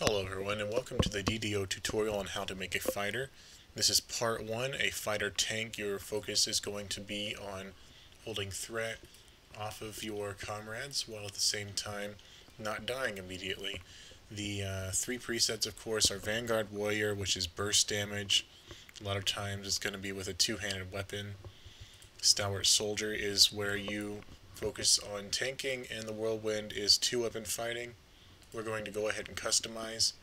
Hello everyone and welcome to the DDO tutorial on how to make a fighter. This is part 1, a fighter tank. Your focus is going to be on holding threat off of your comrades while at the same time not dying immediately. The three presets of course are Vanguard Warrior, which is burst damage. A lot of times it's going to be with a two-handed weapon. Stalwart Soldier is where you focus on tanking, and the Whirlwind is two-weapon fighting. We're going to go ahead and customize.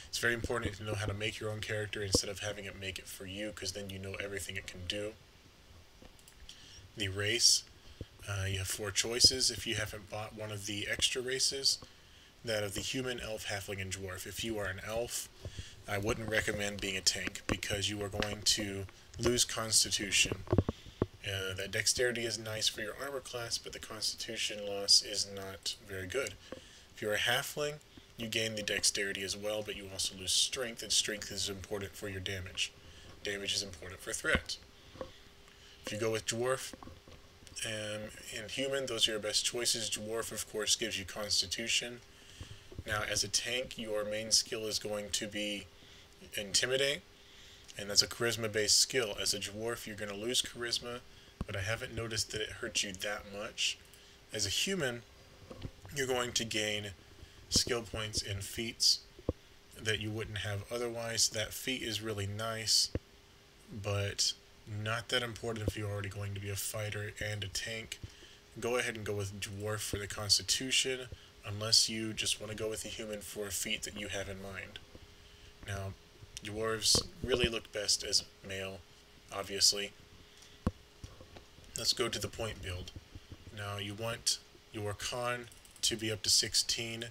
It's very important to know how to make your own character instead of having it make it for you, because then you know everything it can do. The race, you have 4 choices if you haven't bought one of the extra races, that of the human, elf, halfling, and dwarf. If you are an elf, I wouldn't recommend being a tank because you are going to lose constitution. That dexterity is nice for your armor class, but the constitution loss is not very good. If you're a halfling, you gain the dexterity as well, but you also lose strength, and strength is important for your damage. Damage is important for threat. If you go with dwarf and human, those are your best choices. Dwarf, of course, gives you constitution. Now, as a tank, your main skill is going to be intimidate, and that's a charisma-based skill. As a dwarf, you're going to lose charisma, but I haven't noticed that it hurts you that much. As a human, you're going to gain skill points and feats that you wouldn't have otherwise. That feat is really nice, but not that important if you're already going to be a fighter and a tank. Go ahead and go with dwarf for the constitution, unless you just want to go with the human for a feat that you have in mind. Now, dwarves really look best as male, obviously. Let's go to the point build. Now, you want your con to be up to 16,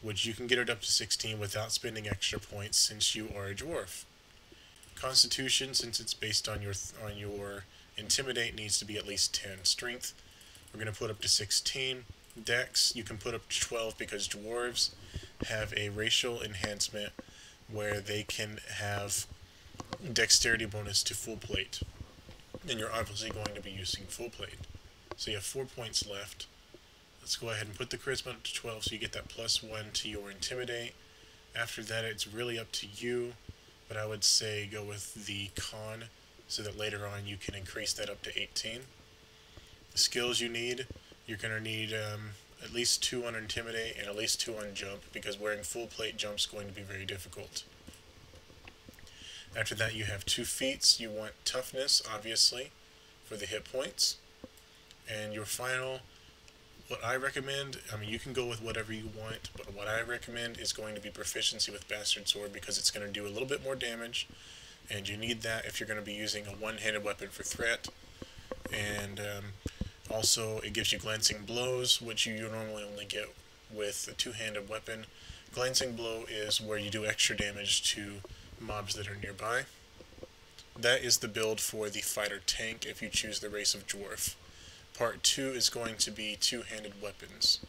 which you can get it up to 16 without spending extra points since you are a dwarf. Constitution, since it's based on your intimidate, needs to be at least 10. Strength, we're going to put up to 16. Dex, you can put up to 12 because dwarves have a racial enhancement where they can have dexterity bonus to full plate, and you're obviously going to be using full plate. So you have 4 points left. Let's go ahead and put the charisma up to 12 so you get that +1 to your intimidate. After that, it's really up to you, but I would say go with the con so that later on you can increase that up to 18. The skills you need, you're going to need at least 2 on intimidate and at least 2 on jump, because wearing full plate jump is going to be very difficult. After that, you have 2 feats. You want toughness, obviously, for the hit points. And your final, what I recommend, you can go with whatever you want, but what I recommend is going to be proficiency with Bastard Sword, because it's going to do a little bit more damage, and you need that if you're going to be using a one-handed weapon for threat. And also, it gives you glancing blows, which you normally only get with a two-handed weapon. Glancing blow is where you do extra damage to mobs that are nearby. That is the build for the fighter tank if you choose the race of dwarf. Part 2 is going to be two-handed weapons.